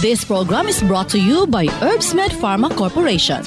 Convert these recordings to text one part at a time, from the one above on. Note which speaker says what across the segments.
Speaker 1: This program is brought to you by Herbsmed Pharma Corporation.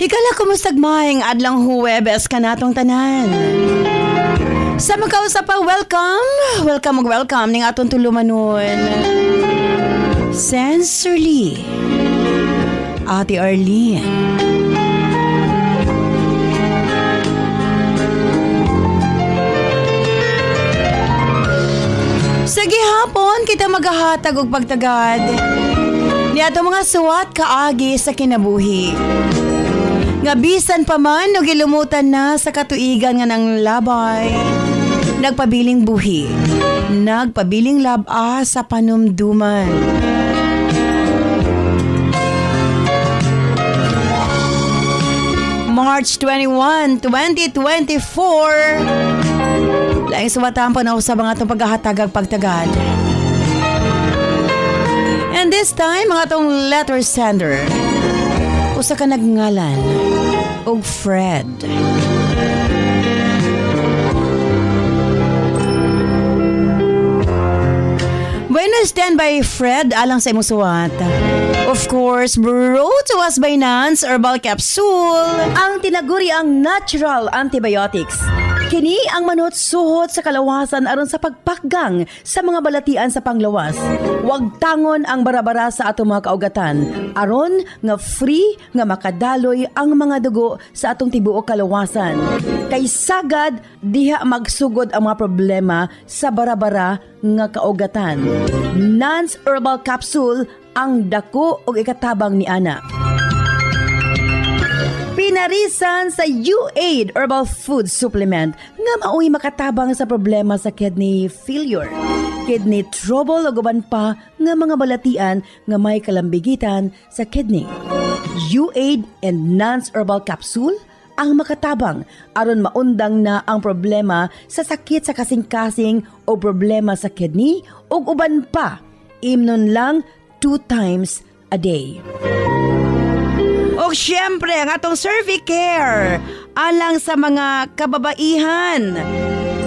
Speaker 2: Higala kumustag maing adlang Huwebes ka natong tanan. Sa magkausap pa, welcome ning atong tulumanon. Sensorly, Ate Arlene. Sige hapon, kita maghahatag og pagtagad ni ato mga suwat kaagi sa kinabuhi. Nga bisan pa man o gilumutan na sa katuigan nga ng labay. Nagpabiling buhi, nagpabiling laba sa panumduman. March 21, 2024. Laing suwatan pa na usab ang atong paghahatagag pagtagad. And this time, ang atong letter sender. Usa ka nagngalan og Fred. Bueno, stand by Fred alang sa imong suwat. Of course, brought to us by Nance Herbal Capsule, ang tinaguri ang natural antibiotics. Kini ang manot suhot sa kalawasan aron sa pagpakgang sa mga balatian sa panglawas. Huwag tangon ang barabara sa atong mga kaugatan aron nga free nga makadaloy ang mga dugo sa atong tibuok kalawasan. Kay sagad diha magsugod ang mga problema sa barabara nga kaugatan. Nance Herbal Capsule ang dako og ikatabang ni ana. Pinarisan sa U-Aid Herbal Food Supplement nga mao'y makatabang sa problema sa kidney failure, kidney trouble o guban pa nga mga balatian nga may kalambigitan sa kidney. U-Aid and Nance Herbal Capsule ang makatabang aron maundang na ang problema sa sakit sa kasing-kasing o problema sa kidney o uban pa. Imnon lang 2 times a day. O syempre, ang atong Cervicare alang sa mga kababaihan.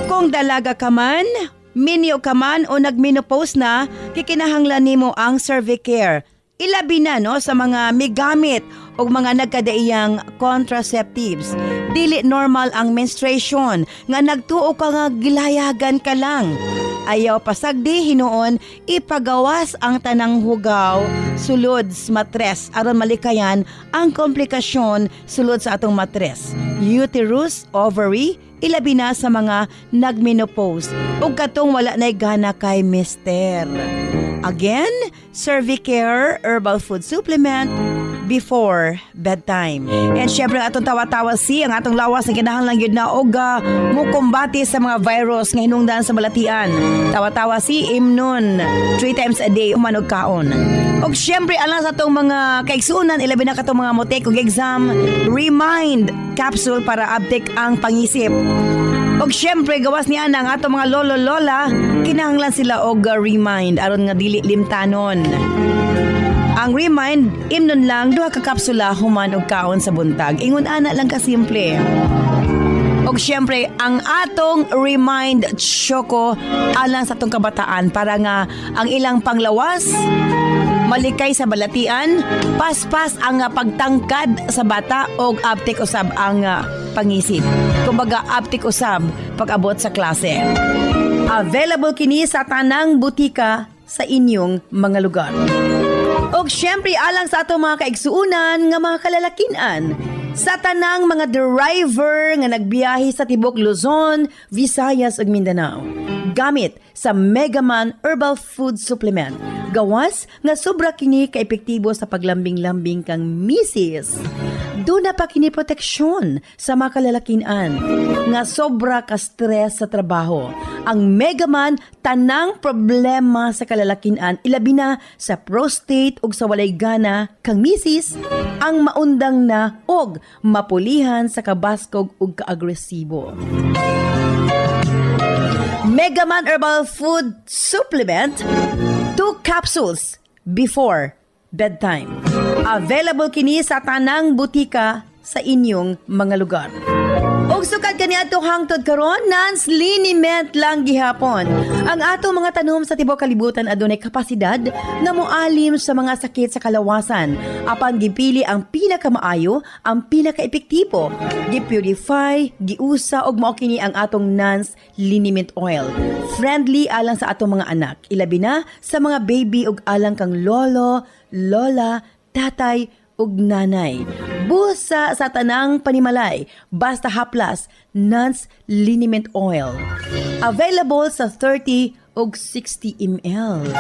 Speaker 2: Kung dalaga ka man, minyo ka man o nagmenopause na, kikinahanglan nimo ang Cervicare. Ilabi na no sa mga migamit o mga nagkadaiyang contraceptives. Dili normal ang menstruation nga nagtuo ka nga gilayagan ka lang. Ayaw pasagdi hinuon ipagawas ang tanang hugaw sulod sa matres aron malikayan ang komplikasyon sulod sa atong matres. Uterus, ovary, ilabi na sa mga nagmenopause ug katong wala nay gana kay mister. Again, Cervicare Herbal Food Supplement before bedtime. And syempre atong tawa-tawa ang atong lawas na kinahanglan gyud na og mukumbati sa mga virus nga hinungdan sa balatian. Tawa-tawa imnon 3 times a day umanog kaon. Og syempre alang sa atong mga kaigsuonan ilabi na katong mga motek og exam, Remind capsule para uptake ang pangisip. Og syempre gawas niya ang atong mga lolo-lola, kinahanglan sila og Remind aron nga dili limtanon. Ang Remind, imnon lang 2 ka kapsula human og kaon sa buntag. Ingon ana lang ka simple. Og syempre ang atong Remind Choco alang sa atong kabataan para nga ang ilang panglawas malikay sa balatian, paspas ang pagtangkad sa bata og uptake usab ang pangisip. Kumbaga uptake usab pag-abot sa klase. Available kini sa tanang butika sa inyong mga lugar. Og syempre alang sa atong mga kaigsuunan nga mga kalalakinan, sa tanang mga driver nga nagbiyahe sa tibok Luzon, Visayas ug Mindanao. Gamit sa Megaman Herbal Food Supplement. Gawas nga sobra kini ka-epektibo sa paglambing-lambing kang misis. Doon na pa kini proteksyon sa mga kalalakian nga sobra ka stress sa trabaho. Ang Megaman tanang problema sa kalalakian ilabi na sa prostate ug sa walay gana kang misis ang maundang na og mapulihan sa kabaskog ug kaagresibo. Megaman Herbal Food Supplement 2 capsules before bedtime. Available kini sa tanang butika sa inyong mga lugar. Og sukad kaniadto hangtod karon nans liniment lang gihapon. Ang atong mga tanom sa tibuok kalibutan adunay kapasidad nga moalim sa mga sakit sa kalawasan. Apan gipili ang pinakamaayo, ang pinakaepektibo. Gipurify, giusa og mao kini ang atong nans liniment oil. Friendly alang sa atong mga anak. Ilabi na sa mga baby ug alang kang lolo, lola, tatay ug nanay. Busa sa tanang panimalay, basta haplas, Nance Liniment Oil. Available sa 30 ug 60 ml.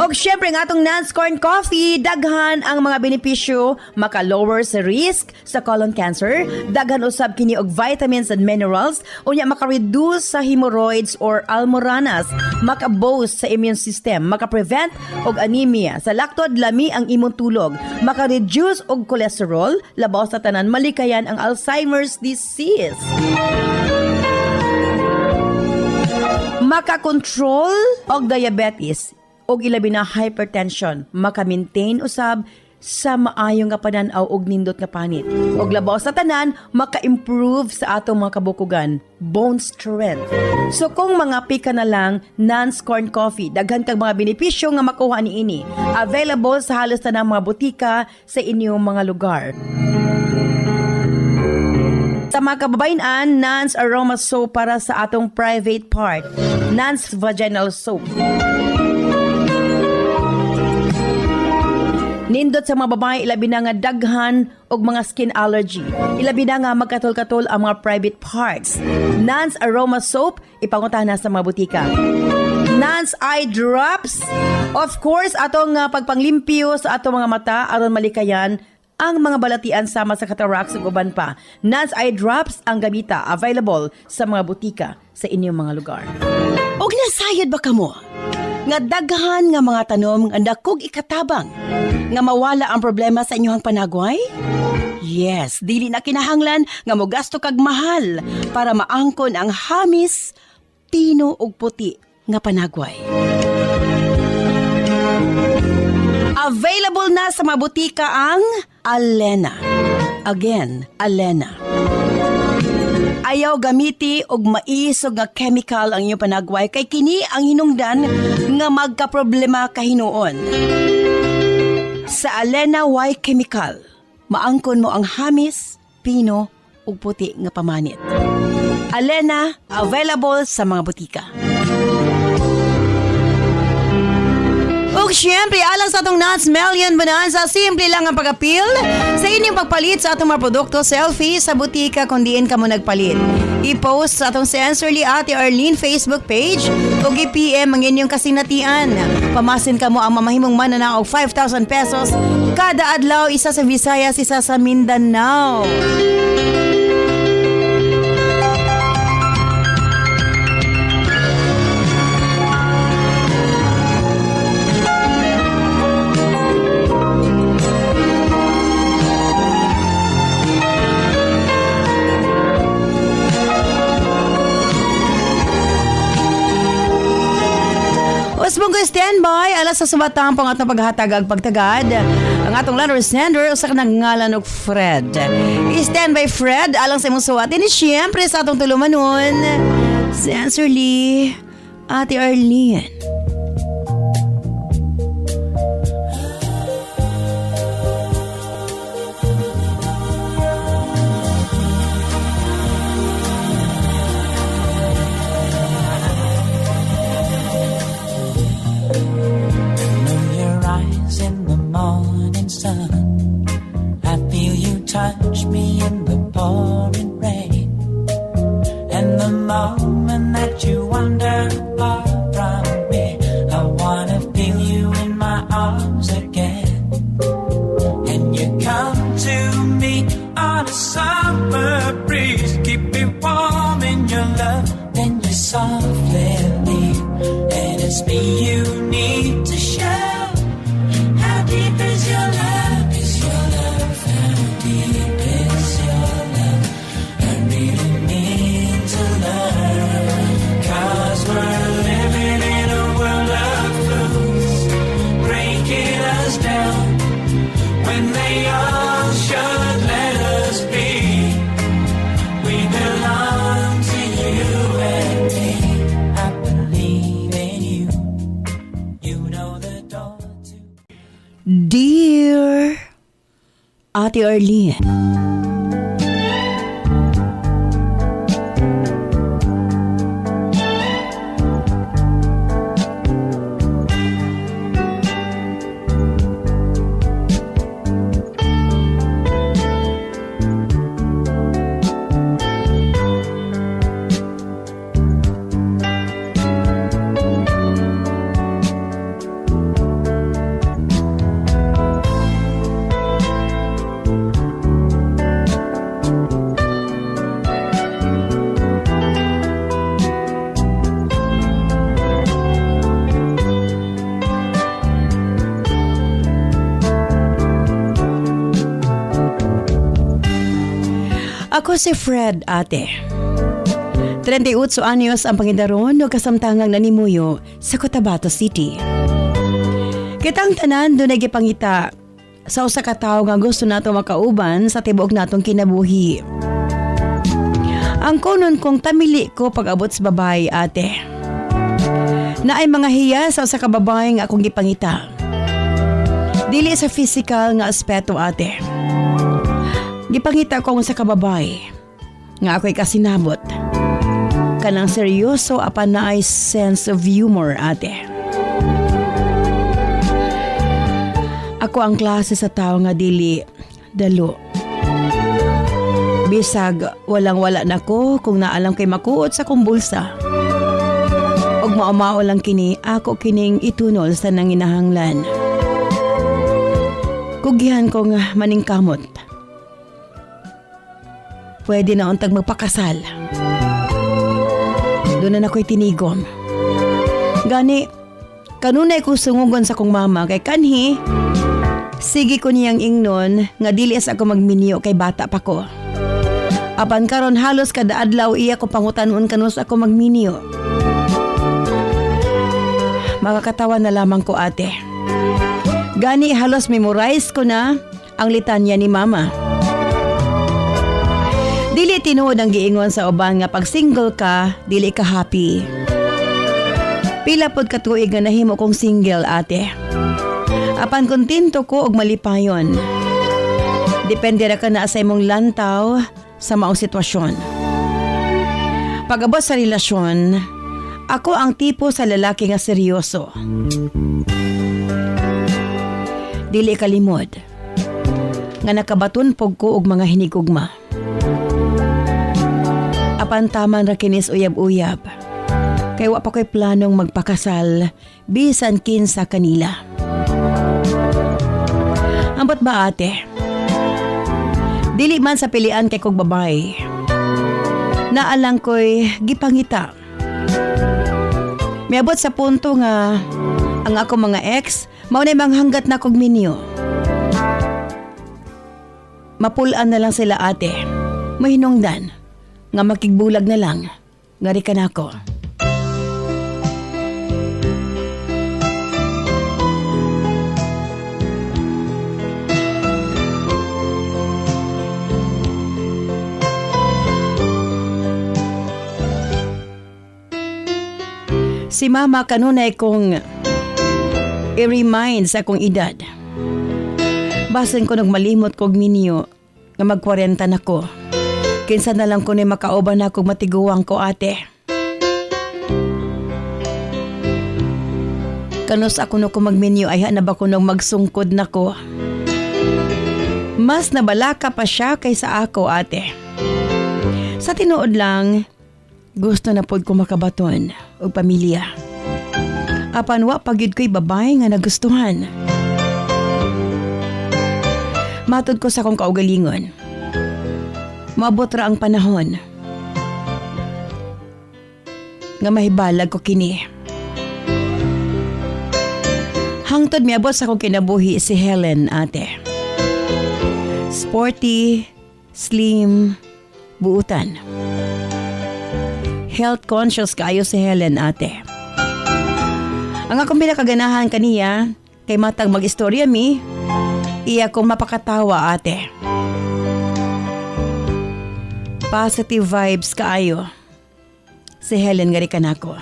Speaker 2: Og syempre nga atong Nance Corn Coffee, daghan ang mga benepisyo, maka-lower sa risk sa colon cancer, daghan usab kini og vitamins and minerals, unya maka-reduce sa hemorrhoids or almoranas, maka-boost sa immune system, maka-prevent og anemia, sa laktod lami ang imong tulog, maka-reduce og cholesterol, labaw sa tanan malikayan ang Alzheimer's disease. Maka-control og diabetes, og ilabi na hypertension, maka-maintain usab sa maayong nga panan-aw og nindot nga panit. Og labaw sa tanan, maka-improve sa atong mga kabukugan, bone strength. So kung mga pika na lang, Nance Corn Coffee, daghan kag mga benepisyo nga makuha niini. Available sa halos tanang mga butika sa inyong mga lugar. Sa mga kababayan, Nance Aroma Soap para sa atong private part. Nance Vaginal Soap. Nindot sa mga babae, ilabi na nga daghan og mga skin allergy. Ilabi na nga magkatol-katol ang mga private parts. Nance Aroma Soap, ipanguntahan na sa mga butika. Nance Eye Drops, of course, atong pagpanglimpyo sa atong mga mata aron malikayan ang mga balatian sama sa cataracts ug uban pa. Nance Eye Drops ang gamita, available sa mga butika sa inyong mga lugar.
Speaker 3: Og nasayod ba kamo? Nga daghan nga mga tanom nga dakog ikatabang nga mawala ang problema sa inyong panagway? Yes, dili na kinahanglan nga mogasto kag mahal para maangkon ang hamis, pino ug puti nga panagway. Available na sa mga butika ang Alena. Again, Alena. Ayaw gamiti og maisog nga chemical ang inyong panagway kay kini ang hinungdan nga magkaproblema kahinuon. Sa Alena Y Chemical, maangkon mo ang hamis, pino ug puti nga pamanit. Alena, available sa mga butika. Ug syempre, alang sa atong Nuts Million Bonanza, simple lang ang pag-appeal sa inyong pagpalit sa atong mga produkto, selfie sa butika kung diin ka mo nagpalit. I-post sa atong Sensorly Ate Arlene Facebook page ug i-PM ang inyong kasinatian. Pamasin ka mo ang mamahimong mananaw og 5,000 pesos kada adlaw, isa sa Visayas, isa sa Mindanao. Usbong ko standby, alas sa subatang pang atong paghatag ang pagtagad. Ang atong landlord sender, usa ka nangalan og Fred. I-standby Fred, alang sa imong suwatin, siyempre sa atong tulumanon. Sensorly, Ate Arlene.
Speaker 4: Touch me in the pouring rain, and the moment that you wander far from arms again. And you come to me on a summer breeze, keep me warm in your love, then you softly leave. And it's me you need to show. How deep is your love? Is your love? How deep is your love? I really need to learn. 'Cause we're living in a world of fools, breaking us down when they all should let us be. We belong to you and me. I believe in you. You know the door to.
Speaker 3: Dear Ate Arlene, ako si Fred, ate. 38 anyos ang pangidaron o kasamtangang nanimuyo sa Cotabato City. Kitang tanan doon ay gipangita sa usa ka tawo nga gusto nato makauban sa tibuok natong kinabuhi. Ang kunon kong tamili ko pag-abot sa babay, ate. Na ay mga hiya sa usa ka babae nga akong gipangita. Dili sa physical nga aspeto, ate. Gipangita ko sa kababay nga ako'y kasinabot. Kanang seryoso apan na ay sense of humor, ate. Ako ang klase sa tao nga dili dalo. Bisag walang-wala na ko kung naalam kay makuot sa kong bulsa. Og maumao lang kini ako kining itunol sa nanginahanglan. Kugihan kong maningkamot. Pwede na untag magpakasal. Doon na ako'y tinigom. Gani, kanunay ko sungugon sa kong mama kay kanhi. Sige ko niyang ingnon nga dili as ako magminyo kay bata pa ko. Apan karon halos kada adlaw iya ko pangutanon kanus ako magminyo. Makakatawa na lamang ko, ate. Gani halos memorize ko na ang litanya ni mama. Dili tinuod ang giingon sa uban nga pag single ka, dili ka happy. Pila pod ka tuig nga nahimo kong single, ate. Apan kontento ko og malipayon. Depende ra ka na sa imong lantaw sa maong sitwasyon. Pag-abot sa relasyon, ako ang tipo sa lalaki nga seryoso. Dili kalimod nga nakabaton pog ko og mga hinigugma. Apan taman ra kinis uyab-uyab. Kay wa pa ko'y planong magpakasal bisan kinsa kanila. Ambot ba, ate? Dili man sa pilian kay kog babay. Naalang ko'y gipangita. Miabot sa punto nga ang ako mga ex mao na manghanggat na kog minyo. Mapulaan na lang sila, ate. Mahinungdan nga makigbulag na lang, ngari ka na ako. Si mama kanunay kong i-remind sa akong edad. Basin ko nagmalimot kog minyo nga mag-40 na ko. Kinsa na lang ko ni makauban na kog matiguang ko, ate. Kanus ako no ko magminyo ay na ba ko nung magsungkod na ko. Mas nabalaka pa siya kaysa ako, ate. Sa tinuod lang, gusto na pod ko makabaton og pamilya. Apan wa pagyud ko'y babae nga nagustuhan. Matod ko sa akong kaugalingon. Maabot ra ang panahon nga mahibalag ko kini. Hangtod miabot sa akong kinabuhi si Helen, ate. Sporty, slim, buutan. Health conscious kaayo si Helen, ate. Ang akong pinakaganahan kaniya, kay matag mag-istorya mi, iya kong mapakatawa, ate. Positive vibes kaayo. Si Helen nga rin kanako.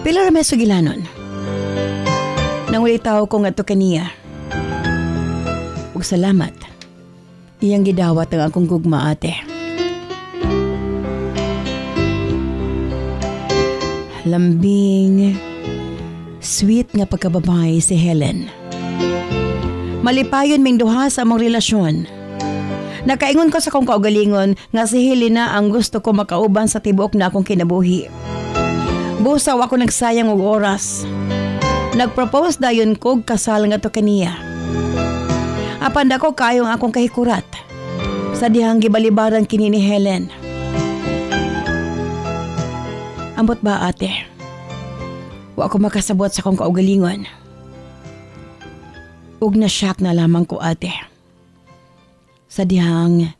Speaker 3: Pila ra may sugilanon. Nang uli tao ko nga to kaniya. Ug salamat. Iyang gidawat ang akong gugma, ate. Lambing, sweet nga pagkababay si Helen. Malipayon ming duha sa among relasyon. Nakaingon ko sa kong kaugalingon nga si Helena ang gusto ko makauban sa tibuok na akong kinabuhi. Busaw ako nagsayang og oras. Nagpropose dayon kog kasal nga to kaniya. Apan dako kayong akong kahikurat sa dihang gibalibaran kini ni Helen. Ambot ba, ate? Wa ko makasabot sa kong kaugalingon. Ug na-shock na lamang ko, ate. Sa dihang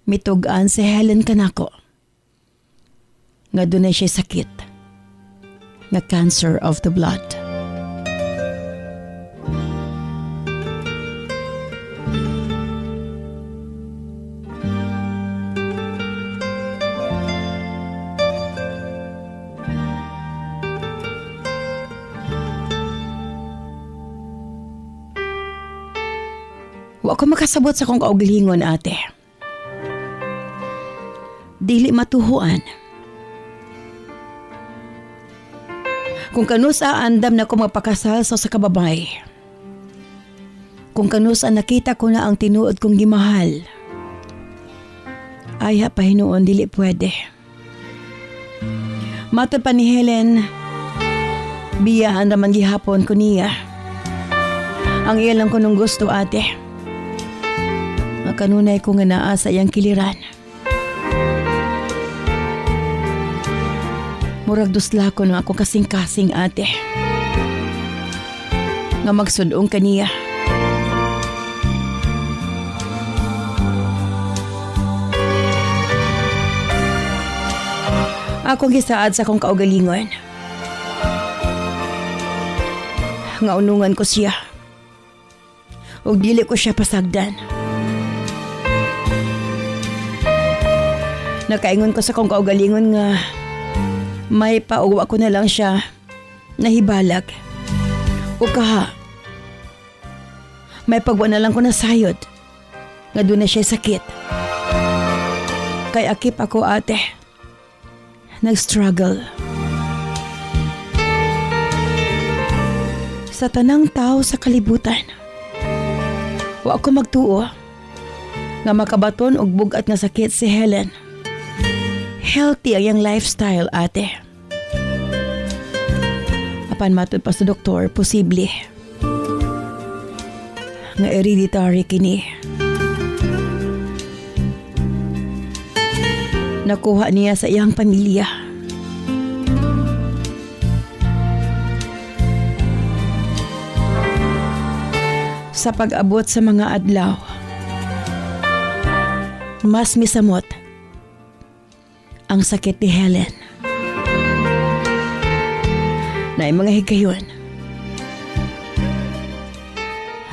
Speaker 3: mitugaan si Helen kanako. Nga dunay siya sakit. Nga cancer of the blood. Wa ko makasabot sa kong kaugalingon, ate. Dili matuhuan. Kung kanusa andam na ko magpakasal sa kababay. Kung kanusa nakita ko na ang tinuod kong gimahal. Ay pa hinuon dili pwede. Matod pa ni Helen, biyaan naman gihapon ko niya. Ang iya lang ko nung gusto, ate. Kanunay ko nga naa sa iyang kiliran. Murag dusla ko nung ako kasing-kasing, ate. Nga magsudong kaniya. Akong gisaad sa akong kaugalingon. Nga unungan ko siya. Ug dili ko siya pasagdan. Nakaingon ko sa kong kaugalingon nga may pauwa ko na lang siya nahibalag. O kaha, may pagwa na lang ko na sayod nga doon na siya sakit. Kay akip ako, ate. Nag-struggle. Sa tanang tao sa kalibutan, wa ako magtuo nga makabaton og bugat nga sakit si Helen. Healthy ang iyang lifestyle, ate. Apan matod pa sa doktor, posible nga hereditary kini. Nakuha niya sa iyang pamilya. Sa pag-abot sa mga adlaw, mas misamot ang sakit ni Helen. Na mga higayon.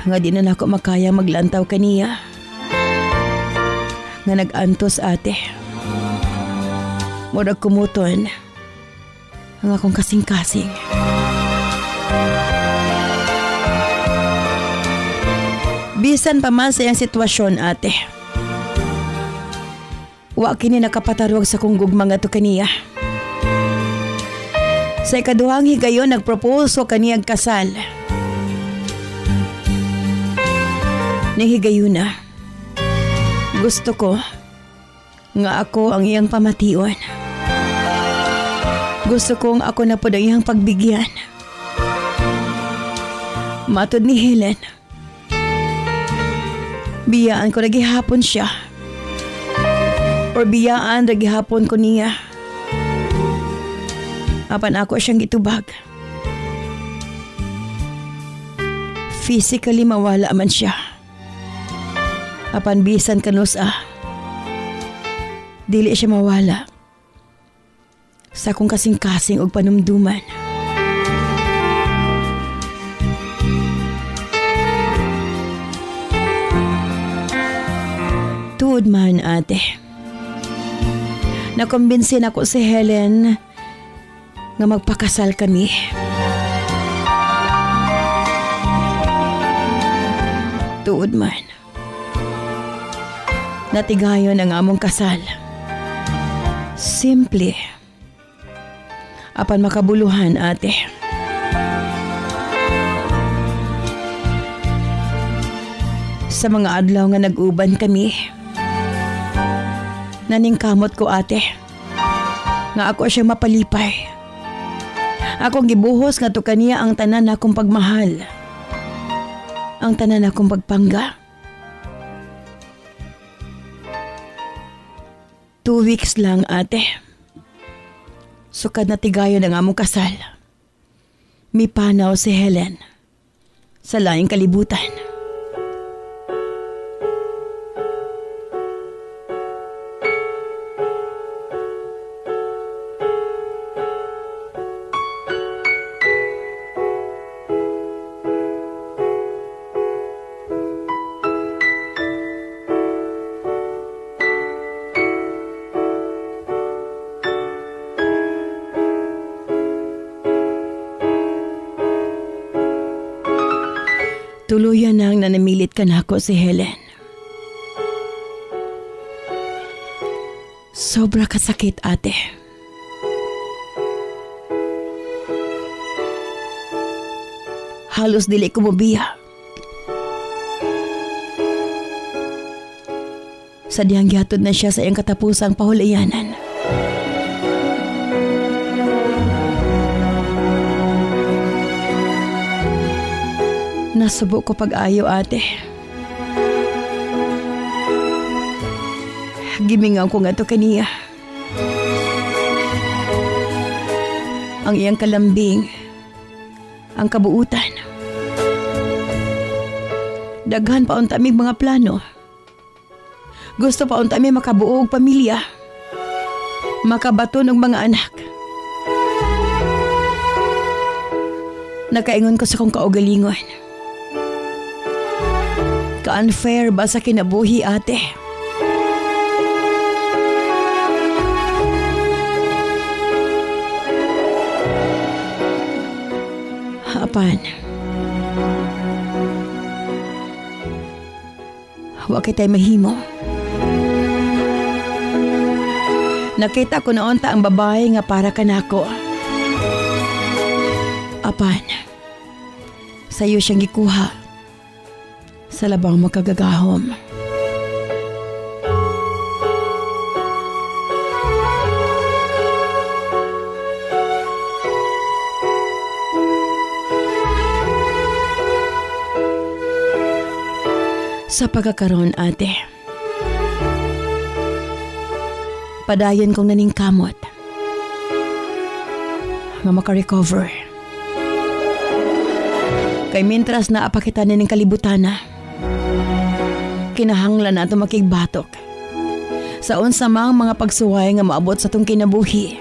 Speaker 3: Nga di na ako makaya maglantaw kaniya. Nga nag-antos, ate. Murag kumuton ang akong kasing-kasing. Bisan pa man sa iyang sitwasyon, ate. Wa kini nakapatarwag sa kong gugma nga to kaniya. Sa ikaduhang higayon, nagpropose ko kaniyang kasal. Ni higayon na. Gusto ko nga ako ang iyang pamation. Gusto kong ako na po ang iyang pagbigyan. Matod ni Helen, Biyaan ko nagihapon siya. Or biyaan nagihapon ko niya. Apan ako siyang gitubag. Physically mawala man siya. Apan bisan kanus dili siya mawala. Sa akong kasing-kasing og panumduman. Tuod man, ate. Nakumbinsin ako si Helen nga magpakasal kami. Tuod man. Natigayon ang among kasal. Simple. Apan makabuluhan, ate. Sa mga adlaw nga nag-uban kami, naningkamot ko, ate, nga ako siya mapalipay. Akong gibuhos nga to kaniya ang tanan akong pagmahal. Ang tanan akong pagpangga. 2 weeks lang, ate. Sukad na tigayon ang among kasal. Mipanaw si Helen sa laing kalibutan. Tuluyan nang nanamilit ka na ako si Helen. Sobra kasakit, ate. Halos dili ko mobiya. Sadyang gihatod na siya sa iyang katapusang pahulayanan. Nasubo ko pag-ayo, ate. Gimingaw ko nga to kaniya. Ang iyang kalambing, ang kabuutan. Daghan pa unta mig mga plano. Gusto pa unta mi makabuo og pamilya. Makabaton og mga anak. Nakaingon ko sa kong kaugalingon. Ka-unfair ba sa kinabuhi, ate? Apan, wa kita'y mahimo. Nakita ko noon ta ang babae nga para kanako. Apan, sayo siyang gikuha. Sa labang makagagahom. Sa pagkakaroon, ate, padayon kong naningkamot nga makarecover. Kay mintras na apakitan ning kalibutana, kinahanglan na ito makigbatok sa unsamang mga pagsuway nga maabot sa tong kinabuhi.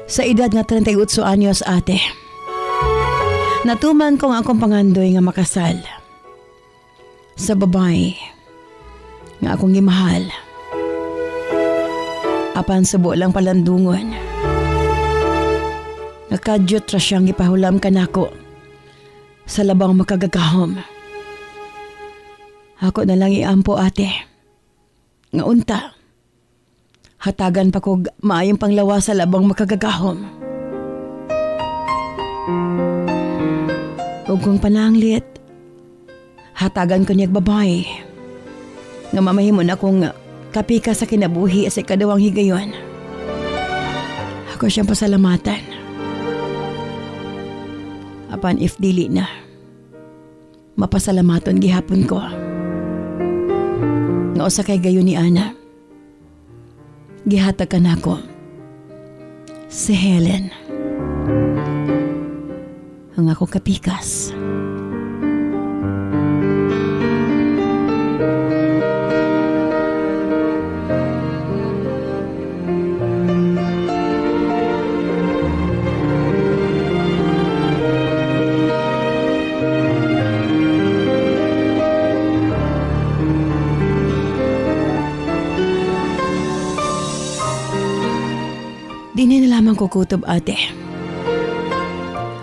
Speaker 3: Sa edad nga 38 anyos, ate, natuman ko nga akong pangandoy nga makasal sa babae nga akong gimahal. Apan subo lang palandungon. Nakadyot ra siyang ipahulam kanako sa labang makagagahom. Ako na lang iampo, ate. Nga unta, hatagan pa kog maayong panglawa sa labang makagagahom. Ug kung pananglit, hatagan ko niyag babae nga mamahimon akong
Speaker 2: Kapika sa kinabuhi sa ikadawang higayon. Ako siyang pasalamatan. Apan if dili na, mapasalamaton gihapon ko. Nga usa kay gayon ni Ana. Gihatag ka nako. Si Helen. Ang ako kapikas. Di na lamang kukutob ate.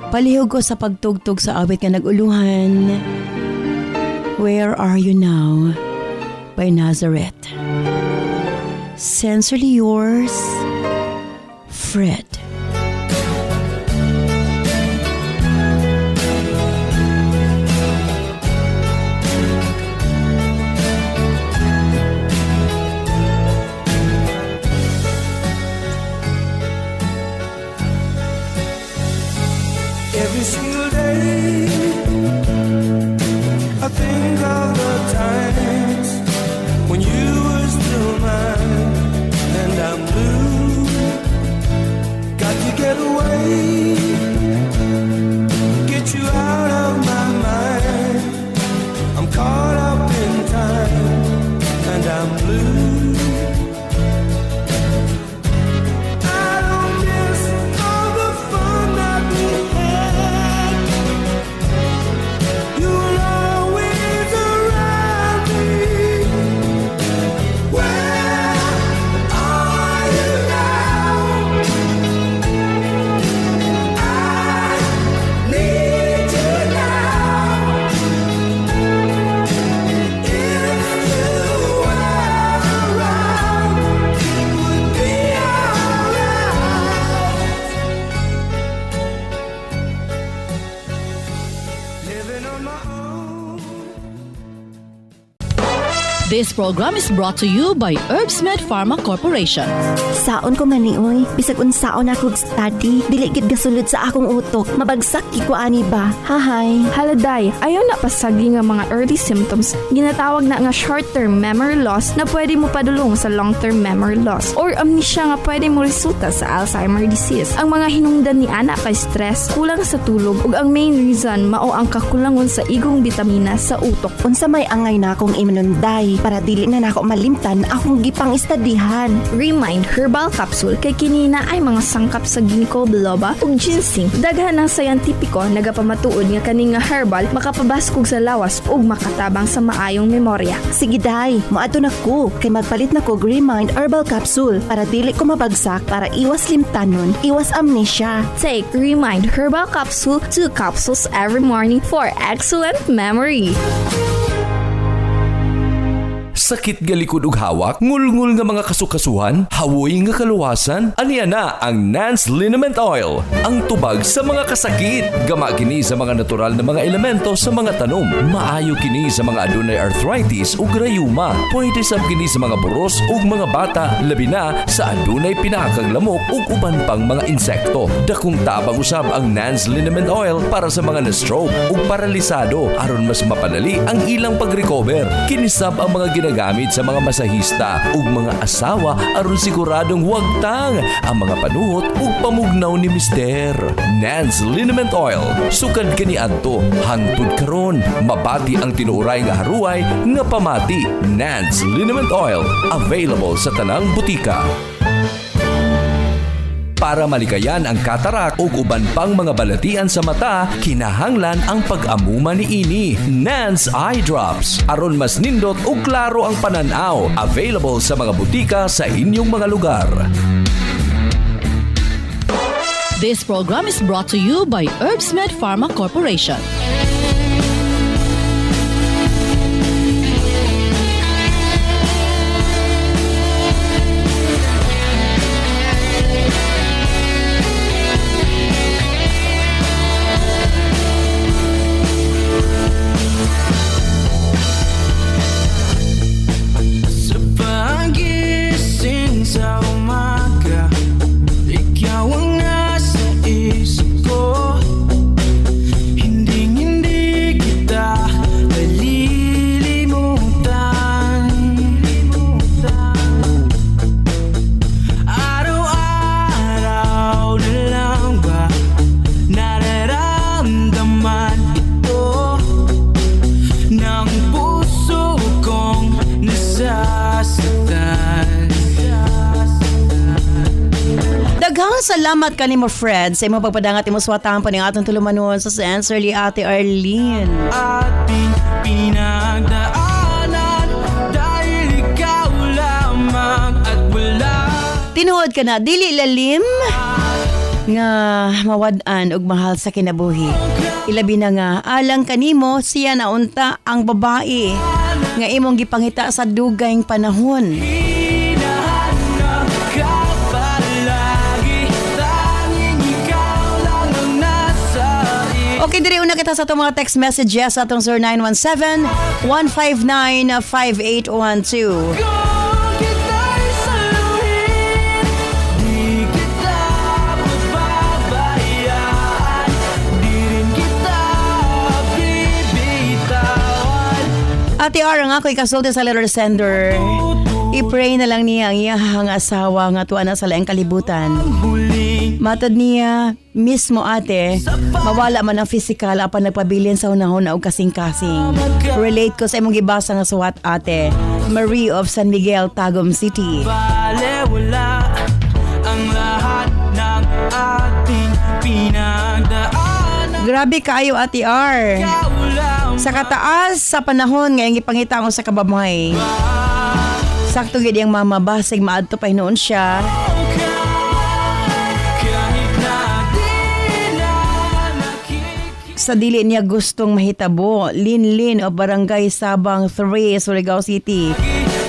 Speaker 2: Palihog ko sa pagtugtog sa awit ka naguluhan. Where Are You Now by Nazareth. Sincerely yours, Fred.
Speaker 4: Every single day, I think of the times when you were still mine, and I'm blue. Got to get away, get you out of my mind. I'm caught up in time, and I'm blue.
Speaker 1: This program is brought to you by Herbsmed Pharma Corporation.
Speaker 5: Saon ko man ni oy, bisag unsaon ako study, dili gid gasulod sa akong utok, mabagsak gid ko ani ba. Hahay.
Speaker 6: Haladay, ayaw na pasagi nga mga early symptoms, ginatawag na nga short-term memory loss na pwede mo padulong sa long-term memory loss or amnesia nga pwede mo resulta sa Alzheimer disease. Ang mga hinungdan ni ana kay stress, kulang sa tulog ug ang main reason mao ang kakulangon sa igong bitamina sa utok.
Speaker 5: Unsa may angay na akong iminunday para dili na nako malimtan akong gipang istadihan.
Speaker 6: Remind Herbal Capsule kay kinina ay mga sangkap sa ginkgo biloba ug ginseng. Daghan ng sayantipiko nagapamatuod nga kani nga herbal makapabaskog sa lawas ug makatabang sa maayong memorya.
Speaker 5: Sige day, moadto na ko kay magpalit na ko Remind Herbal Capsule para dili ko mabagsak para iwas limtanon, iwas amnesia.
Speaker 6: Take Remind Herbal Capsule 2 capsules every morning for excellent memory.
Speaker 7: Sakit galikod ug hawak, ngulngul nga mga kasukasuhan, hawoy nga kaluwasan, aniya na ang Nance Liniment Oil. Ang tubag sa mga kasakit. Gama kini sa mga natural na mga elemento sa mga tanom. Maayo kini sa mga adunay arthritis ug rayuma. Pwede sab kini sa mga buros ug mga bata, labi na sa adunay pinakang lamok ug uban pang mga insekto. Dakong tabang usab ang Nance Liniment Oil para sa mga na-stroke ug paralisado aron mas mapadali ang ilang pag-recover. Kinisab ang mga ginagamit sa mga masahista ug mga asawa aron siguradong wagtang ang mga panuhot ug pamugnaw ni Mister. Nance Liniment Oil, sukad kani adto hangtod karon, mabati ang tinuuray nga haruay nga pamati. Nance Liniment Oil, available sa tanang butika. Para malikayan ang katarak o uban pang mga balatian sa mata, kinahanglan ang pag-amuma ni ini. Nance Eye Drops. Aron mas nindot o klaro ang pananaw. Available sa mga butika sa inyong mga lugar.
Speaker 1: This program is brought to you by Herbsmed Pharma Corporation.
Speaker 4: Sepagi
Speaker 3: Daghang salamat kanimo Fred sa imong pagpadangat imong swatahan pa ning atong tulumanon sa answer li Ate Arlene.
Speaker 4: Ating pinagdaanan dahil ikaw lamang at wala.
Speaker 3: Tinuod ka na dili lalim nga mawad-an og mahal sa kinabuhi. Ilabi na nga alang kanimo siya naunta ang babae nga imong gipangita sa dugayng panahon.
Speaker 4: Hinahanap ka palagi, tanging ikaw lang ang nasa
Speaker 3: Okay, diri una kita sa itong mga text messages sa itong 0917-159-5812.
Speaker 4: Kung kita'y saluhin, di kita pababayaan, di rin kita bibitawan.
Speaker 3: Ate R, ang ako'y kasulti sa letter sender. I-pray na lang niya ang iyahang asawa nga tuwa na sa laing kalibutan.
Speaker 4: Huling
Speaker 3: Matod niya, mismo ate, mawala man ang physical apan nagpabilin sa hunahon na og kasing-kasing. Relate ko sa imong gibasa nga suwat ate. Marie of San Miguel, Tagum City.
Speaker 4: balewala ang lahat ng ating pinagdaanan.
Speaker 3: Grabe kaayo Ate R.
Speaker 4: Ikaw lang
Speaker 3: Sa kataas sa panahon ngayong ipangita mo sa kababay. Sakto gid ang mama basig maadto pa noon siya.
Speaker 4: kahit na di na nakikita.
Speaker 3: Sa dili niya gustong mahitabo, Linlin o Barangay Sabang 3, Surigao City.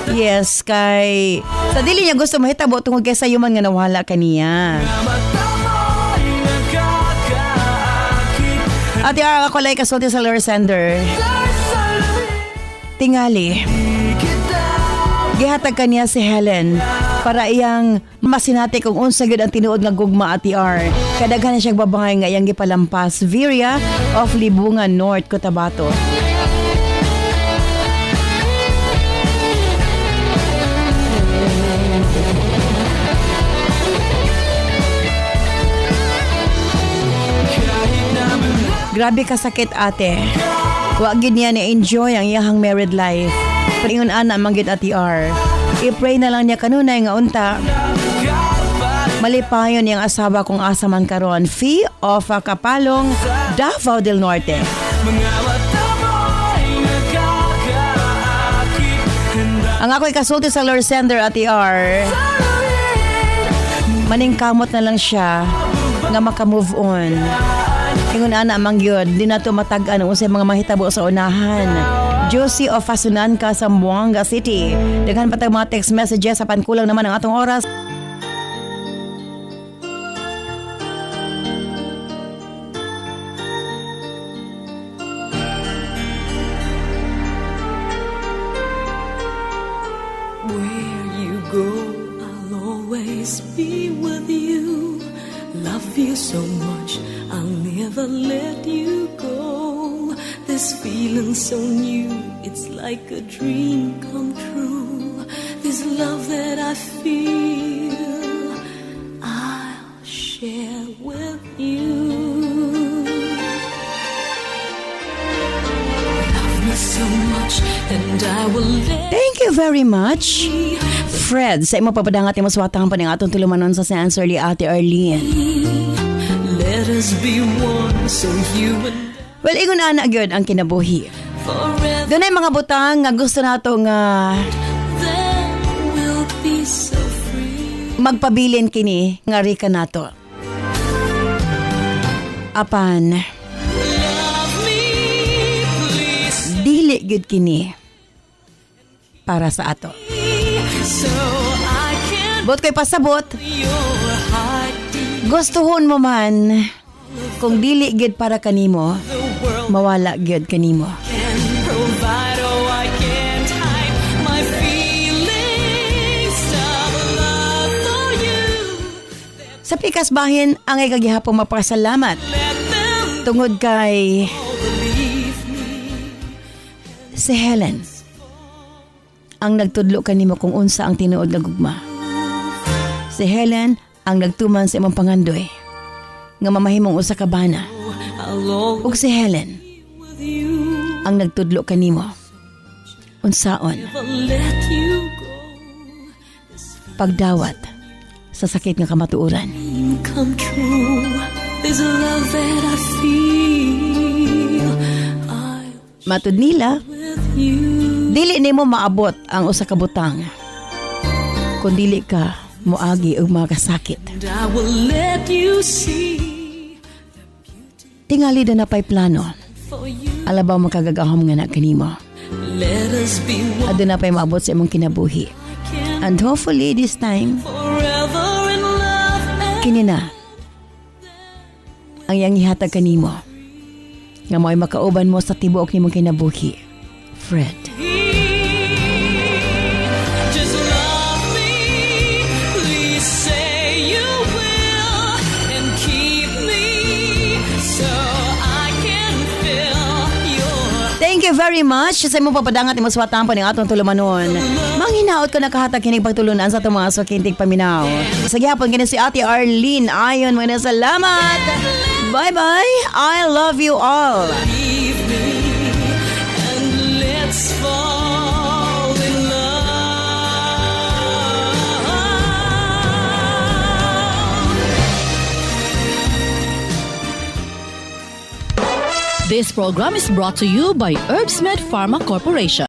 Speaker 3: Yes, kay sa dili niya gusto mahitabo tungod kay sayuman nga nawala kaniya.
Speaker 4: Matamo'y nagkakaakit.
Speaker 3: Ate R, ako lay kasulti sa Lord Sender. Tingali. Gihatag kaniya si Helen para iyang masinati kung unsa gyud ang tinuod nga gugma Ate R. Kadaghan na siyang babangay nga iyang gipalampas. Viria of Libungan North, Cotabato. Grabe kasakit ate. Wa gid niya na-enjoy ang iyahang married life. Paringon ana manggid Ate R. I-pray na lang niya kanunay nga unta. Malipayon niyang asawa kung asa man karon. Fee of Kapalong, Davao del Norte.
Speaker 4: Mga mata mo'y nagkakaakit.
Speaker 3: Ang ako'y kasulti sa Lord Sender Ate R. Maningkamot na lang siya nga maka-move on. Ingon ana mangyod, di na to matag-an usay mga mahitabo sa unahan. Josie of Fasunanca, Zamboanga City. Daghan patag mga text messages sa pankulang naman ang atong oras.
Speaker 8: Where you go, I'll always be with you. Love you so much, I'll never let you go. This feeling so new, it's like a dream come true. This love that I feel, I'll share with you. Love me so much, and I will let
Speaker 3: Thank you very much. Fred, sa imo papadangat imo swatahan pa ning atong tulumanon sa answer li Ate Arlene.
Speaker 8: let us be one, so you and
Speaker 3: Well, ingon ana gyud ang kinabuhi.
Speaker 8: forever
Speaker 3: Dunay mga butang nga gusto nato nga
Speaker 8: there will be so free.
Speaker 3: magpabilin kini nga rika nato. Apan,
Speaker 8: Love me, please,
Speaker 3: dili gyud kini para sa ato.
Speaker 8: so I can
Speaker 3: Bot ko'y pasabot,
Speaker 8: your heartbeat.
Speaker 3: gustuhon mo man, kung dili gyud para kanimo,
Speaker 8: The world
Speaker 3: mawala gyud kanimo.
Speaker 8: can provide, oh, I can't hide my feelings of love for you.
Speaker 3: Sa pikas bahin, ang ay kagihapong mapasalamat
Speaker 8: Let them
Speaker 3: tungod kay
Speaker 8: all believe me.
Speaker 3: si Helen ang nagtudlo kanimo kung unsa ang tinuod nga gugma. Si Helen ang nagtuman sa imong pangandoy nga mamahimong usa ka bana.
Speaker 8: I'll always
Speaker 3: Ug si Helen
Speaker 8: with you,
Speaker 3: ang nagtudlo kanimo unsaon
Speaker 8: never let you go.
Speaker 3: pagdawat sa sakit nga kamatuoran.
Speaker 8: come true. This love that I feel, I
Speaker 3: Matud nila,
Speaker 8: with you.
Speaker 3: dili nimo maabot ang usa ka butang. Kung dili ka moagi og makasakit.
Speaker 8: And I will let you see
Speaker 3: Tingali na pay plano.
Speaker 8: for you.
Speaker 3: Alabaw makagagahom nga na kanimo.
Speaker 8: Let us be one
Speaker 3: Aduna pay maabot sa imong kinabuhi.
Speaker 8: can
Speaker 3: And hopefully this time,
Speaker 8: forever in love and
Speaker 3: kini na ang iyang ihatag kanimo. Nga mo'y makauban mo sa tibuok nimong kinabuhi. Fred.
Speaker 8: just love me. Please say you will and keep me so I can feel your.
Speaker 3: Thank you very much sa imong papadangat imong suwatampo ning atong tulumanon. Manghinaot ko nakahatag kining pagtulunan sa atong mga sukintig paminaw. Sa gyapon kini si Ate Arlene ayon mo na salamat. Bye-bye. I love you all.
Speaker 8: Leave me and let's fall in love.
Speaker 1: This program is brought to you by Herbsmed Pharma Corporation.